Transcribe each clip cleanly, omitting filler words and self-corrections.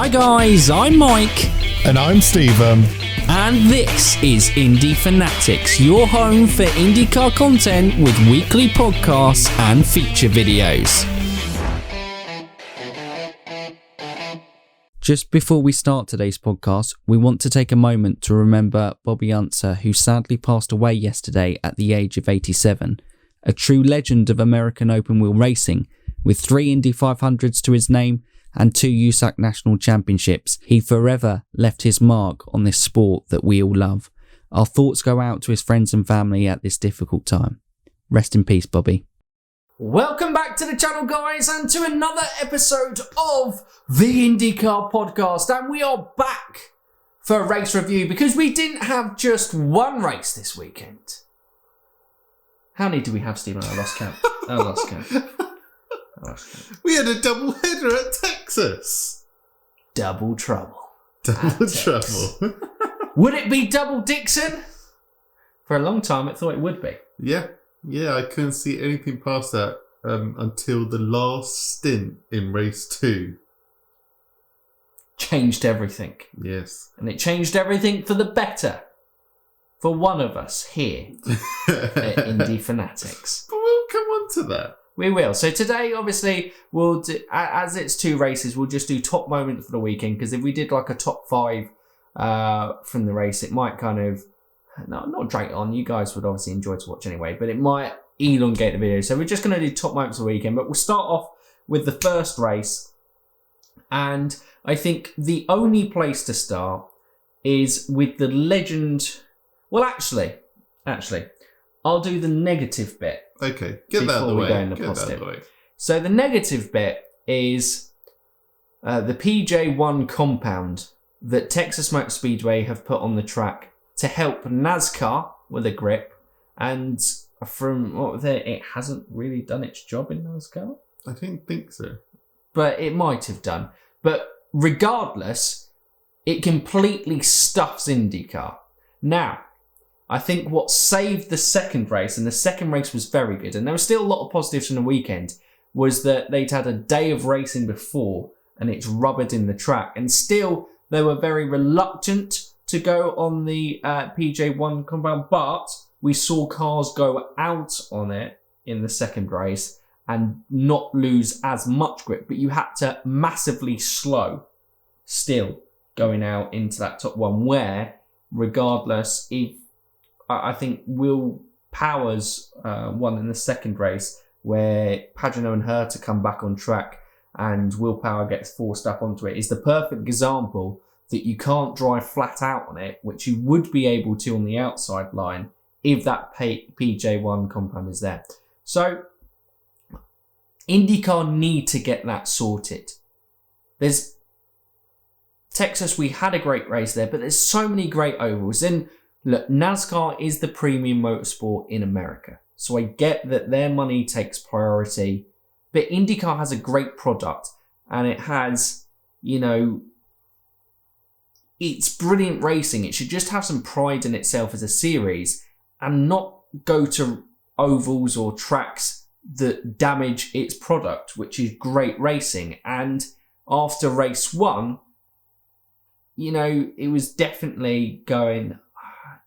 Hi guys, I'm Mike. And I'm Stephen. And this is Indy Fanatics, your home for IndyCar content with weekly podcasts and feature videos. Just before we start today's podcast, we want to take a moment to remember Bobby Unser, who sadly passed away yesterday at the age of 87, a true legend of American open wheel racing, with 3 Indy 500s to his name and 2 USAC National Championships. He forever left his mark on this sport that we all love. Our thoughts go out to his friends and family at this difficult time. Rest in peace, Bobby. Welcome back to the channel, guys, and to another episode of the IndyCar Podcast. And we are back for a race review because we didn't have just one race this weekend. How many do we have, Stephen? I lost count. We had a double header at Texas. Double trouble. Double trouble. Would it be double Dixon? For a long time, I thought it would be. Yeah, I couldn't see anything past that until the last stint in race 2. Changed everything. Yes. And it changed everything for the better. For one of us here at Indy Fanatics. But we'll come on to that. We will. So today, obviously, we'll do, as it's 2 races, we'll just do top moments for the weekend. Because if we did like a top 5 from the race, it might kind of, not drag it on. You guys would obviously enjoy to watch anyway, but it might elongate the video. So we're just going to do top moments of the weekend. But we'll start off with the first race. And I think the only place to start is with the legend. Well, actually, I'll do the negative bit. Okay, get that out of the way. So the negative bit is the PJ1 compound that Texas Motor Speedway have put on the track to help NASCAR with a grip, and from what was it hasn't really done its job in NASCAR. I don't think so, but it might have done. But regardless, it completely stuffs IndyCar. Now, I think what saved the second race, and the second race was very good, and there was still a lot of positives from the weekend, was that they'd had a day of racing before, and it's rubbered in the track, and still they were very reluctant to go on the PJ1 compound, but we saw cars go out on it in the second race and not lose as much grip, but you had to massively slow still going out into that top one, where regardless, if I think Will Powers won in the second race, where Pagano and Herta come back on track and Will Power gets forced up onto it, is the perfect example that you can't drive flat out on it, which you would be able to on the outside line if that PJ1 compound is there. So IndyCar need to get that sorted. There's Texas, we had a great race there, but there's so many great ovals. And look, NASCAR is the premium motorsport in America. So I get that their money takes priority. But IndyCar has a great product. And it has, it's brilliant racing. It should just have some pride in itself as a series and not go to ovals or tracks that damage its product, which is great racing. And after race 1, it was definitely going,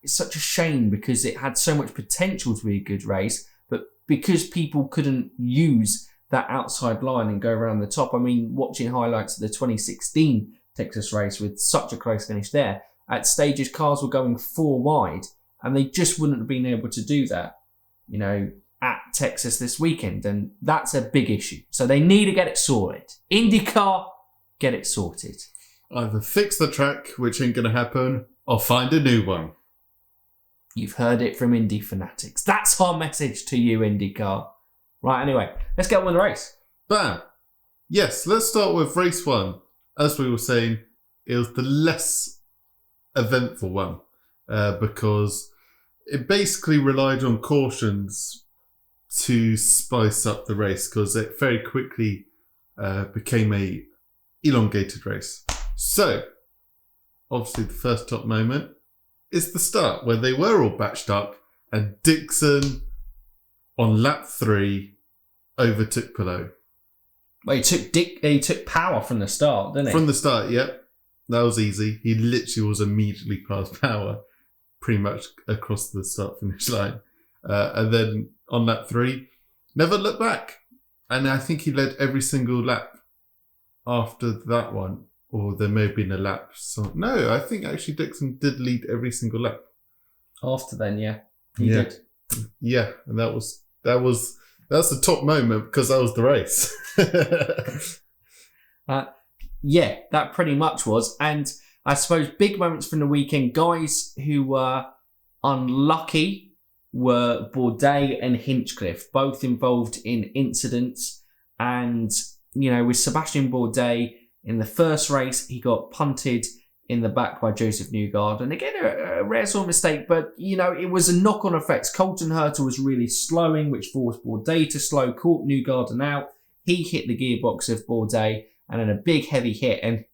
it's such a shame because it had so much potential to be a good race, but because people couldn't use that outside line and go around the top. I mean, watching highlights of the 2016 Texas race with such a close finish there, at stages cars were going 4 wide and they just wouldn't have been able to do that, at Texas this weekend. And that's a big issue. So they need to get it sorted. IndyCar, get it sorted. Either fix the track, which ain't going to happen, or find a new one. You've heard it from Indy Fanatics. That's our message to you, IndyCar. Right, anyway, let's get on with the race. Bam. Yes, let's start with race 1. As we were saying, it was the less eventful one because it basically relied on cautions to spice up the race because it very quickly became a elongated race. So, obviously the first top moment is the start where they were all batched up and Dixon on lap 3 overtook below. Well, he took power from the start, didn't he? From the start, yep. That was easy. He literally was immediately past power, pretty much across the start-finish line. And then on lap 3, never looked back. And I think he led every single lap after that one. Or there may have been a lap. No, I think actually Dixon did lead every single lap. After then, yeah. He did. Yeah, and that's the top moment because that was the race. Yeah, that pretty much was. And I suppose big moments from the weekend, guys who were unlucky were Bourdais and Hinchcliffe, both involved in incidents. And, with Sebastian Bourdais in the first race, he got punted in the back by Joseph Newgarden. And again, a rare sort of mistake, but, it was a knock-on effect. Colton Herta was really slowing, which forced Bourdais to slow, caught Newgarden out. He hit the gearbox of Bourdais, and then a big heavy hit. And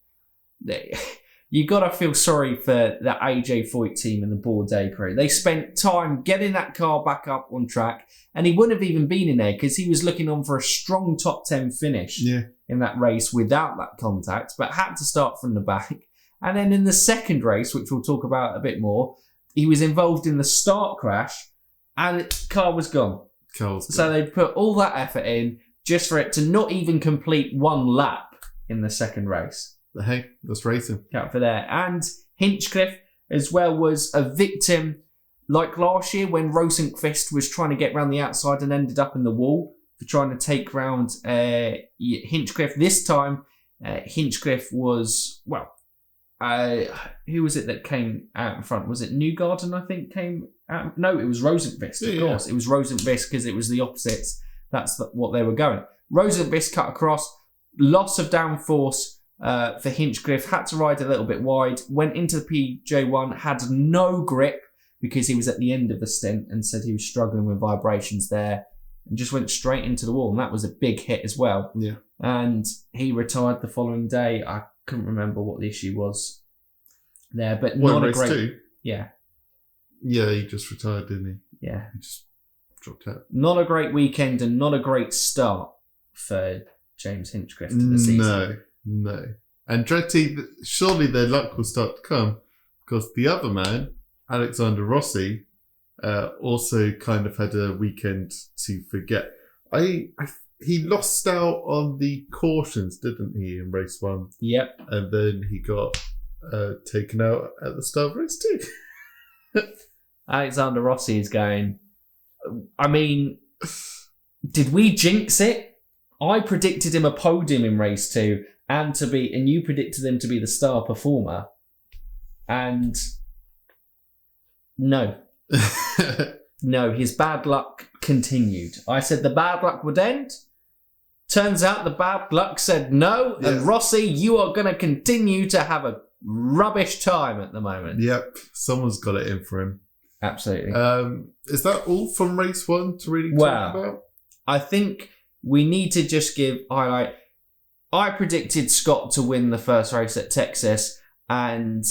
you got to feel sorry for the AJ Foyt team and the Bourdais crew. They spent time getting that car back up on track, and he wouldn't have even been in there because he was looking on for a strong top 10 finish in that race without that contact, but had to start from the back. And then in the second race, which we'll talk about a bit more, he was involved in the start crash, and the car was gone. So they put all that effort in just for it to not even complete one lap in the second race. But hey, that's racing. Out for there. And Hinchcliffe as well was a victim, like last year when Rosenqvist was trying to get round the outside and ended up in the wall for trying to take round Hinchcliffe. This time, Hinchcliffe was, who was it that came out in front? Was it Newgarden, I think, came out? No, it was Rosenqvist, of course. It was Rosenqvist because it was the opposites. That's what they were going. Rosenqvist cut across, loss of downforce for Hinchcliffe, had to ride a little bit wide, went into the PJ1, had no grip because he was at the end of the stint and said he was struggling with vibrations there and just went straight into the wall. And that was a big hit as well. Yeah. And he retired the following day. I couldn't remember what the issue was there, but not a great... 2? Yeah. Yeah, he just retired, didn't he? Yeah. He just dropped out. Not a great weekend and not a great start for James Hinchcliffe to the season. No. Andretti, surely their luck will start to come because the other man, Alexander Rossi, also kind of had a weekend to forget. He lost out on the cautions, didn't he, in race 1? Yep. And then he got taken out at the start of race 2. Alexander Rossi is going, did we jinx it? I predicted him a podium in race 2 and you predicted him to be the star performer. And no. No, his bad luck continued. I said the bad luck would end. Turns out the bad luck said no. Yes. And Rossi, you are going to continue to have a rubbish time at the moment. Yep. Someone's got it in for him. Absolutely. Is that all from race 1 to really talk about? I think we need to just highlight. I predicted Scott to win the first race at Texas, and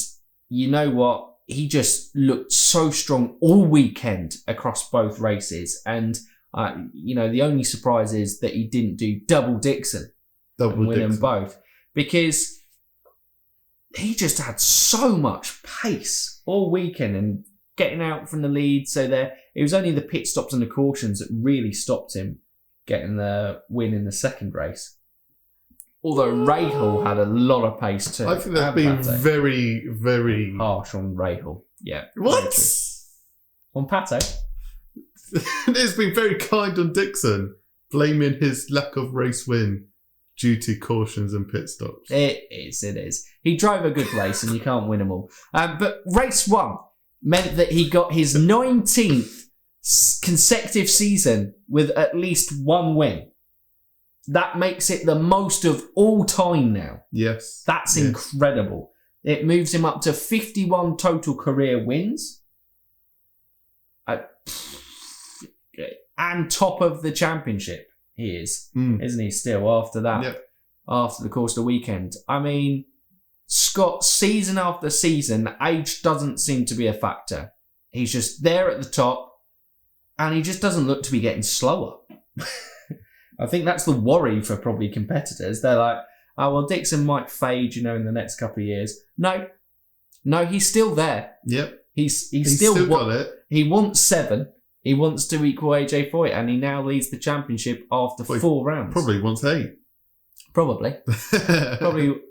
you know what? He just looked so strong all weekend across both races. And, the only surprise is that he didn't do double Dixon and win them both. Because he just had so much pace all weekend and getting out from the lead. So it was only the pit stops and the cautions that really stopped him getting the win in the second race. Although Rahal had a lot of pace too. I think that's been very, very... harsh on Rahal. Yeah. What? On Pato? It's been very kind on Dixon, blaming his lack of race win due to cautions and pit stops. It is. He drove a good race and you can't win them all. But race 1 meant that he got his 19th consecutive season with at least one win. That makes it the most of all time now. Yes. That's incredible. It moves him up to 51 total career wins. And top of the championship he is. Isn't he still after that? Yep. After the course of the weekend. Scott, season after season, age doesn't seem to be a factor. He's just there at the top and he just doesn't look to be getting slower. I think that's the worry for probably competitors. They're like, oh, well, Dixon might fade, in the next couple of years. No, he's still there. Yep. He's still got it. He wants 7. He wants to equal AJ Foyt, and he now leads the championship after 4 rounds. Probably wants 8. Probably.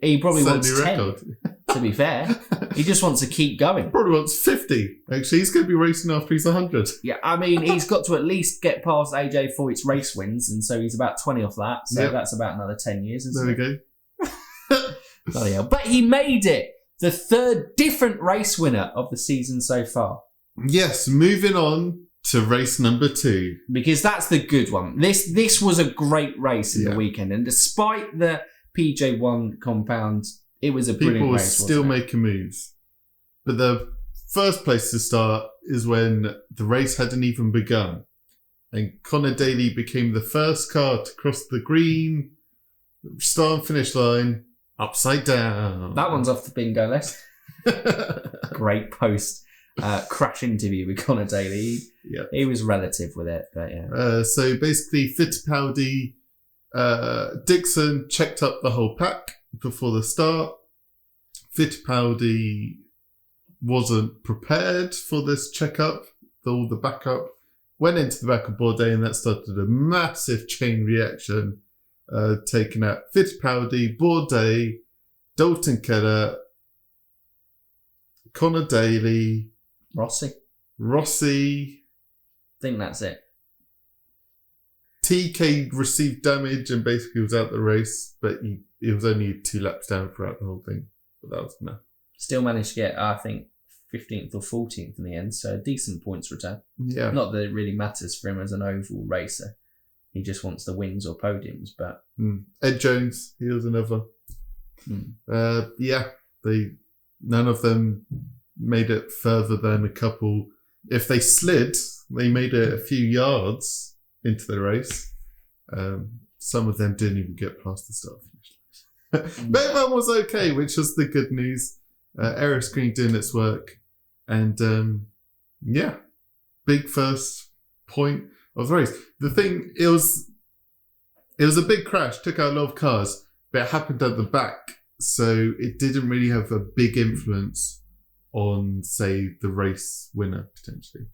He probably wants 10. Record. To be fair, he just wants to keep going. Probably wants 50. Actually, he's going to be racing after he's 100. Yeah, I mean, he's got to at least get past AJ Foyt's race wins, and so he's about 20 off that. So that's about another 10 years, isn't it? There we go. Bloody hell. But he made it. The 3rd different race winner of the season so far. Yes, moving on to race number 2. Because that's the good one. This was a great race in the weekend, and despite the PJ1 compound, it was a brilliant People were race. still making moves. But the first place to start is when the race hadn't even begun. And Connor Daly became the first car to cross the green start and finish line upside down. That one's off the bingo list. Great post crash interview with Connor Daly. He was relative with it, but yeah. So basically, Fittipaldi, Dixon checked up the whole pack before the start. Fittipaldi wasn't prepared for this checkup. All the backup went into the back of Bourdais, and that started a massive chain reaction, taking out Fittipaldi, Bourdais, Dalton Keller, Connor Daly, Rossi. I think that's it. TK received damage and basically was out the race, but he was only 2 laps down throughout the whole thing. But that was enough. Still managed to get, I think, 15th or 14th in the end, so a decent points return. Yeah. Not that it really matters for him as an oval racer. He just wants the wins or podiums, but... Ed Jones, he was another. None of them made it further than a couple. If they slid, they made it a few yards into the race. Some of them didn't even get past the start finish line. But everyone was okay, which was the good news. Aero Screen doing its work. And big first point of the race. The thing, it was a big crash, took out a lot of cars, but it happened at the back. So it didn't really have a big influence on, say, the race winner, potentially.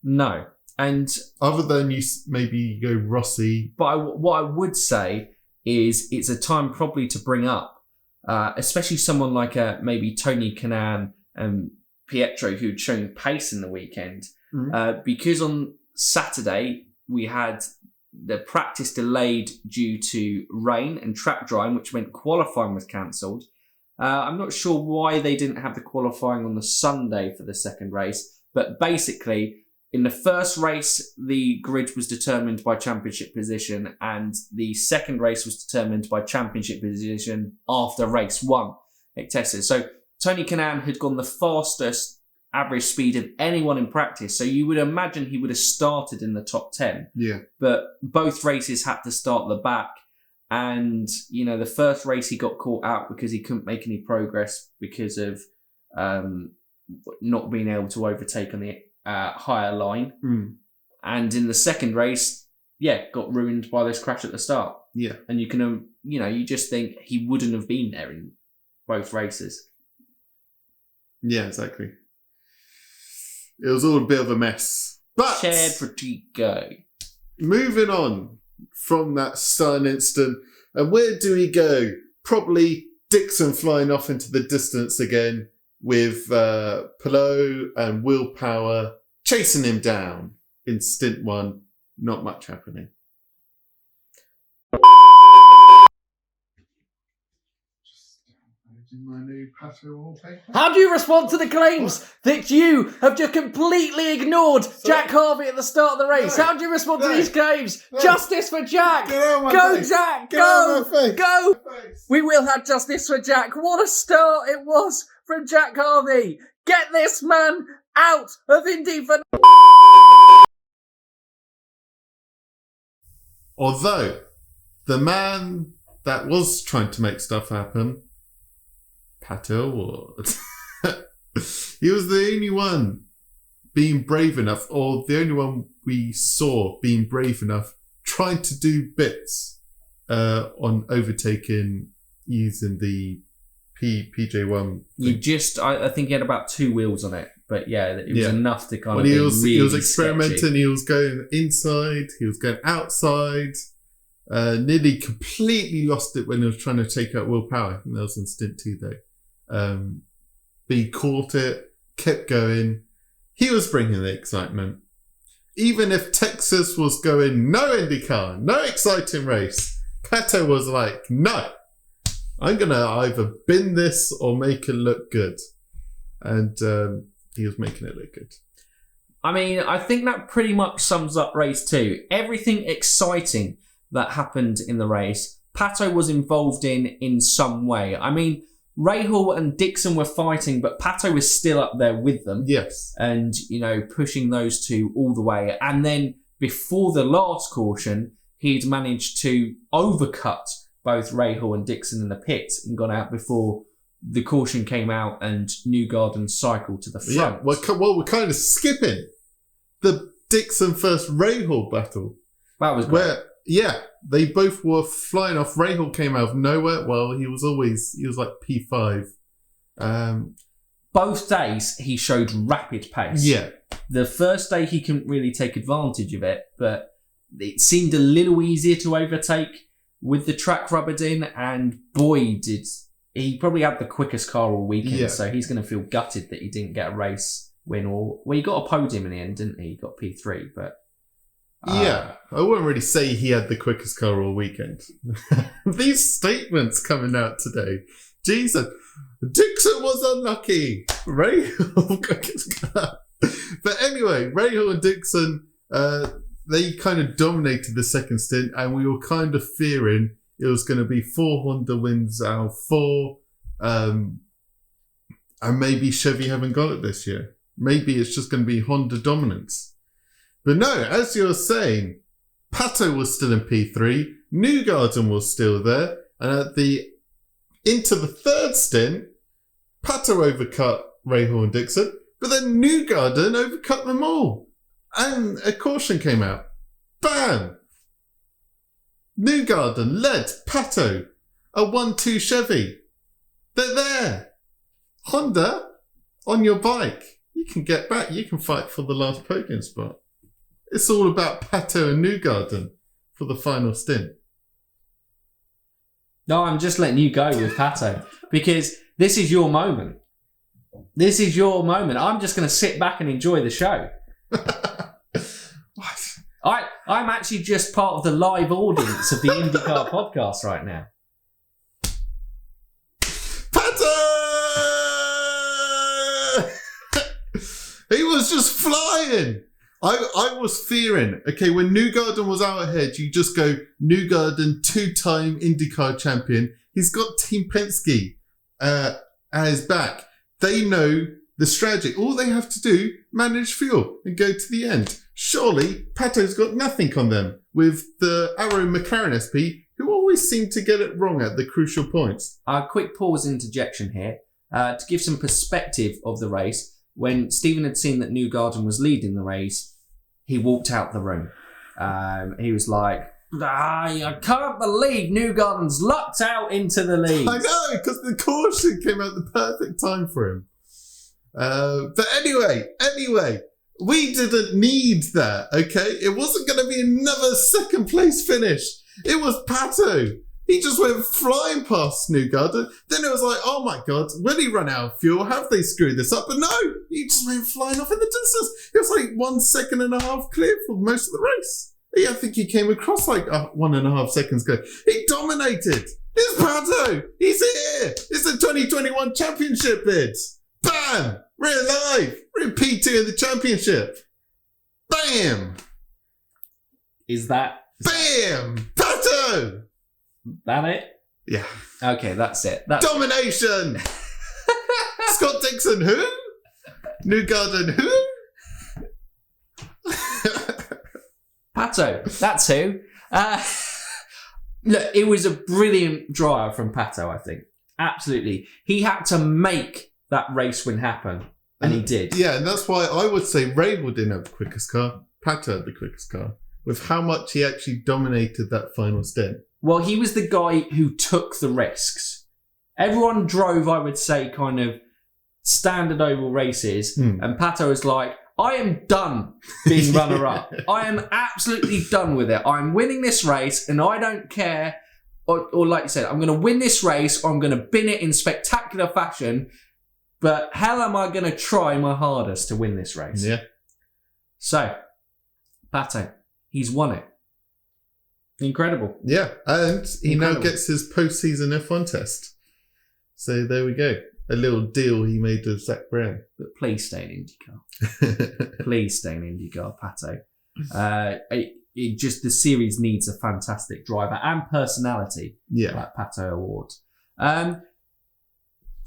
No. And other than you maybe go Rossi. But what I would say is it's a time probably to bring up, especially someone like maybe Tony Kanaan and Pietro, who'd shown pace in the weekend. Because on Saturday we had the practice delayed due to rain and track drying, which meant qualifying was cancelled. I'm not sure why they didn't have the qualifying on the Sunday for the second race, but basically in the first race, the grid was determined by championship position, and the second race was determined by championship position after race 1 at Texas. So Tony Kanaan had gone the fastest average speed of anyone in practice. So you would imagine he would have started in the top 10. Yeah. But both races had to start the back. And, the first race he got caught out because he couldn't make any progress because of not being able to overtake on the higher line. And in the second race, got ruined by this crash at the start. Yeah. And you can, you just think he wouldn't have been there in both races. Yeah, exactly. It was all a bit of a mess. But shared Pratico. Moving on from that sudden instant, and where do we go? Probably Dixon flying off into the distance again with Pillow and Willpower chasing him down in stint 1. Not much happening. My new Pato wallpaper. How do you respond to the claims that you have just completely ignored Jack Harvey at the start of the race? How do you respond to these claims? Justice for Jack! Go, face. Jack! Go! Go! We will have justice for Jack. What a start it was from Jack Harvey. Get this man out of Indy for... Although, the man that was trying to make stuff happen, Pato Award. He was the only one being brave enough, or the only one we saw being brave enough, trying to do bits on overtaking using the PJ1. I think he had about 2 wheels on it, but yeah, it was enough to kind of he be was, really he was experimenting. sketchy. He was going inside. He was going outside. Nearly completely lost it when he was trying to take out Will Power. I think that was in stint 2 though. But he caught it, kept going. He was bringing the excitement. Even if Texas was going, no IndyCar, no exciting race, Pato was like, no, I'm going to either bin this or make it look good. And he was making it look good. I mean, I think that pretty much sums up race 2. Everything exciting that happened in the race, Pato was involved in some way. I mean, Rahal and Dixon were fighting, but Pato was still up there with them. Yes. And, pushing those two all the way. And then before the last caution, he'd managed to overcut both Rahal and Dixon in the pits and gone out before the caution came out and Newgarden cycled to the front. Yeah, well, we're kind of skipping the Dixon first Rahal battle. That was great. They both were flying off. Rahal came out of nowhere. Well, he was like P5. Both days he showed rapid pace. Yeah. The first day he couldn't really take advantage of it, but it seemed a little easier to overtake with the track rubbered in, and boy, he probably had the quickest car all weekend, so he's going to feel gutted that he didn't get a race win. He got a podium in the end, didn't he? He got P3, but... I wouldn't really say he had the quickest car all weekend. These statements coming out today. Jesus, Dixon was unlucky. Rahal quickest car. But anyway, Rahal and Dixon, they kind of dominated the second stint, and we were kind of fearing it was going to be 4 Honda wins out of 4. And maybe Chevy haven't got it this year. Maybe it's just going to be Honda dominance. But no, as you're saying, Pato was still in P3, Newgarden was still there, and into the third stint, Pato overcut Rahal and Dixon, but then Newgarden overcut them all. And a caution came out. Bam! Newgarden led Pato, a 1-2 Chevy. They're there. Honda, on your bike. You can get back. You can fight for the last podium spot. It's all about Pato and Newgarden for the final stint. No, I'm just letting you go with Pato because this is your moment. This is your moment. I'm just going to sit back and enjoy the show. What? I'm actually just part of the live audience of the IndyCar podcast right now. Pato! He was just flying. I was fearing, okay, when Newgarden was out ahead, you just go, Newgarden, 2-time IndyCar champion. He's got Team Penske at his back. They know the strategy. All they have to do, manage fuel and go to the end. Surely, Pato's got nothing on them with the Arrow McLaren SP, who always seem to get it wrong at the crucial points. A quick pause interjection here to give some perspective of the race. When Stephen had seen that Newgarden was leading the race, he walked out the room. He was like, I can't believe Newgarden's lucked out into the lead. I know, because the caution came at the perfect time for him. But anyway, we didn't need that, okay? It wasn't going to be another second place finish. It was Pato. He just went flying past Newgarden. Then it was like, oh my God, will he run out of fuel? Have they screwed this up? But no, he just went flying off in the distance. It was like 1.5 seconds clear for most of the race. I think he came across like 1.5 seconds clear. He dominated. It's Pato. He's here. It's the 2021 championship bid. Bam! We're alive. We're in P2 in the championship. Bam! Is that... Bam! Pato! That it? Yeah. Okay, that's it. Domination! Scott Dixon, who? Newgarden, who? Pato, that's who. Look, it was a brilliant drive from Pato, I think. Absolutely. He had to make that race win happen, and he did. Yeah, and that's why I would say Rahal didn't have the quickest car. Pato had the quickest car. with how much he actually dominated that final stint. Well, he was the guy who took the risks. Everyone drove, I would say, kind of standard oval races, and Pato was like, I am done being runner-up. I am absolutely done with it. I'm winning this race, and I don't care. Or like you said, I'm going to win this race, or I'm going to bin it in spectacular fashion, but hell am I going to try my hardest to win this race? Yeah. So, Pato, he's won it. Incredible. Yeah, and he Incredible. now gets his postseason F1 test. So there we go. A little deal he made with Zach Brown. But please stay in IndyCar. Please stay in IndyCar, Pato. The series needs a fantastic driver and personality like Pato Award.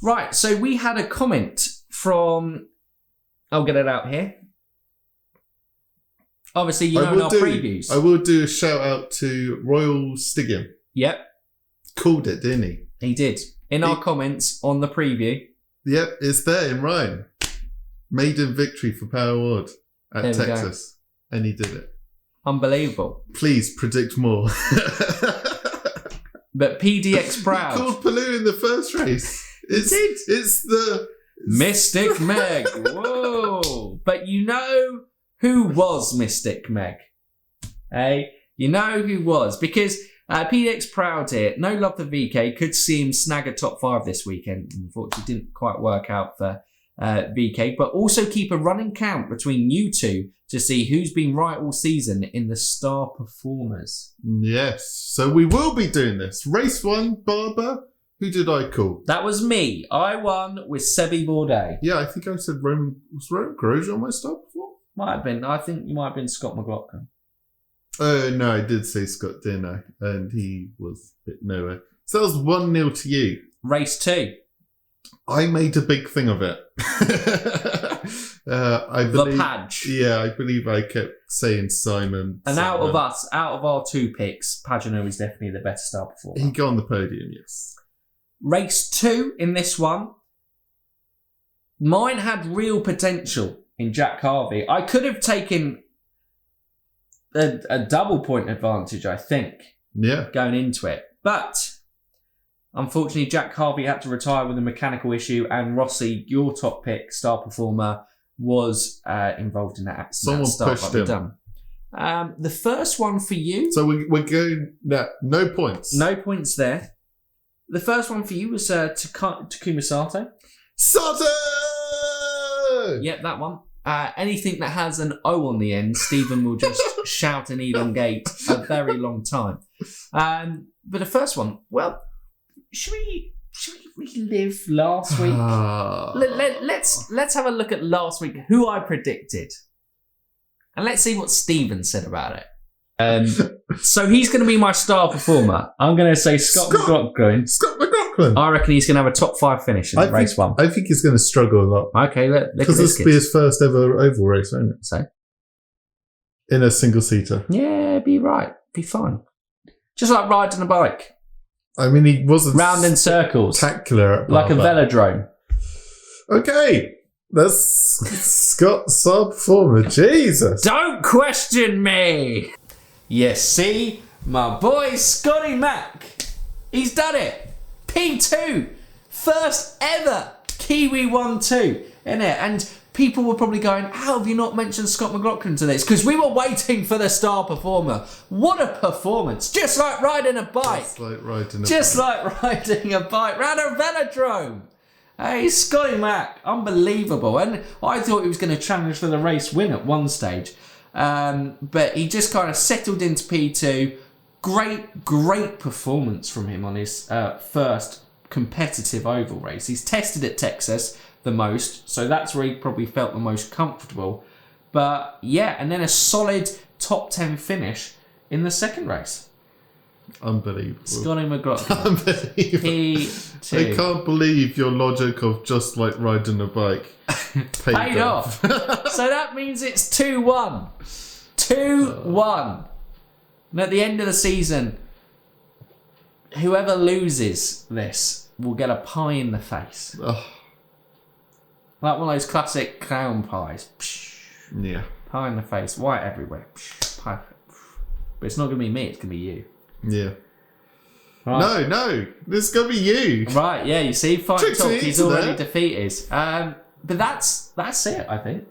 Right, so we had a comment from... I'll get it out here. Obviously, you know in our previews. I will do a shout out to Royal Stiggin. Yep. Called it, didn't he? He did. In our comments on the preview. Yep, it's there in Ryan. Maiden victory for Power Award at Texas. And he did it. Unbelievable. Please predict more. But PDX proud. He called Palou in the first race. It's the... Mystic Meg. Whoa. But you know who was Mystic Meg? Hey? You know who was. Because... PDX proud here. No love for VK. Could see him snag a top 5 this weekend. Unfortunately, didn't quite work out for VK. But also keep a running count between you two to see who's been right all season in the star performers. Yes. So we will be doing this. Race 1, Barber. Who did I call? That was me. I won with Sebi Bourdais. Yeah, I think I said Roman. Was Roman Grosjean on my star before? Might have been. I think you might have been Scott McLaughlin. No, I did say Scott, didn't I? And he was a bit nowhere. So that was 1-0 to you. Race 2. I made a big thing of it. I believe, the Padge. Yeah, I believe I kept saying Simon. And out of our 2 picks, Pagano is definitely the better star performer. He got on the podium, yes. Race 2 in this one. Mine had real potential in Jack Harvey. I could have taken a double point advantage, I think. Yeah. Going into it. But unfortunately, Jack Harvey had to retire with a mechanical issue, and Rossi, your top pick, star performer, was involved in that. Someone pushed him. The first one for you. So we're going no points. No points there. The first one for you was Takuma Sato. Sato! Yep, that one. Anything that has an O on the end, Stephen will just shout and elongate a very long time. But the first one, well, should we relive last week? Let's have a look at last week. Who I predicted, and let's see what Stephen said about it. So he's going to be my star performer. I'm going to say Scott McLaughlin. Scott McLaughlin. I reckon he's going to have a top 5 finish in race 1. I think he's going to struggle a lot. Okay, because this will be his first ever oval race, won't it? So in a single seater. Yeah, be right, be fine. Just like riding a bike. I mean, he wasn't round in circles, spectacular at like a velodrome. Okay. That's Scott star performer. Jesus. Don't question me. Yes, see, my boy Scotty Mac. He's done it. P2. First ever Kiwi 1-2. Isn't it? And people were probably going, how have you not mentioned Scott McLaughlin to this? Because we were waiting for the star performer. What a performance. Just like riding a bike. Just like riding a bike round a velodrome. Hey, Scotty Mac, unbelievable. And I thought he was going to challenge for the race win at one stage. But he just kind of settled into P2. Great performance from him on his first competitive oval race. He's tested at Texas the most, so that's where he probably felt the most comfortable. But yeah, and then a solid top 10 finish in the second race. Unbelievable. Scotty McLaughlin. Unbelievable. P2. I can't believe your logic of just like riding a bike paid off. So that means it's 2-1. 2-1. And at the end of the season, whoever loses this will get a pie in the face. Oh. Like one of those classic clown pies. Yeah. Pie in the face. White everywhere. Pie. But it's not going to be me, it's going to be you. Yeah. Right. No, this is going to be you. Right, yeah, you see, Fight Tricks Talk, me he's into already there. defeated. But that's it, I think.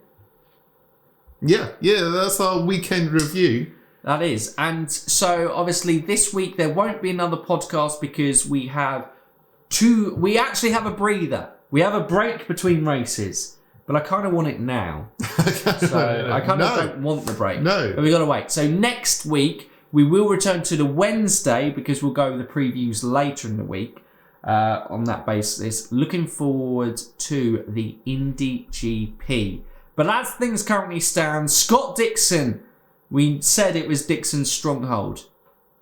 Yeah, that's our weekend review. That is. And so, obviously, this week there won't be another podcast because we actually have a breather. We have a break between races. But I kind of want it now. So I kind of don't want the break. No. But we got to wait. So next week, we will return to the Wednesday because we'll go with the previews later in the week on that basis. Looking forward to the Indy GP. But as things currently stand, Scott Dixon, we said it was Dixon's stronghold.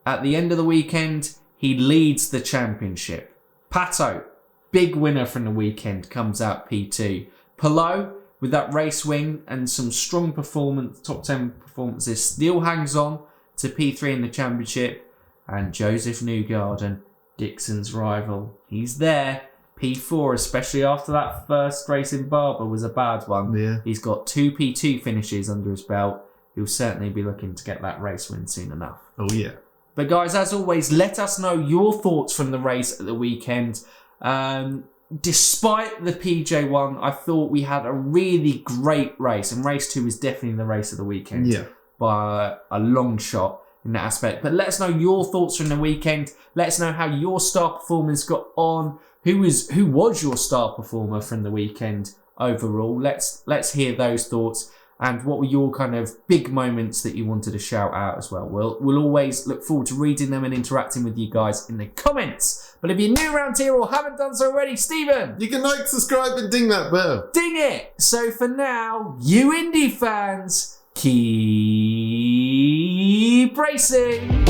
At the end of the weekend, he leads the championship. Pato, big winner from the weekend, comes out P2. Palou, with that race win and some strong performance, top 10 performances, still hangs on to P3 in the championship. And Joseph Newgarden, Dixon's rival, he's there. P4, especially after that first race in Barber, was a bad one. Yeah. He's got 2 P2 finishes under his belt. He'll certainly be looking to get that race win soon enough. Oh, yeah. But guys, as always, let us know your thoughts from the race at the weekend. Despite the PJ1, I thought we had a really great race, and race 2 is definitely the race of the weekend. Yeah. By a long shot in that aspect. But let us know your thoughts from the weekend. Let us know how your star performance got on. Who was your star performer from the weekend overall? Let's hear those thoughts. And what were your kind of big moments that you wanted to shout out as well? We'll always look forward to reading them and interacting with you guys in the comments. But if you're new around here or haven't done so already, Stephen, you can like, subscribe, and ding that bell. Ding it! So for now, you Indy fans, keep racing!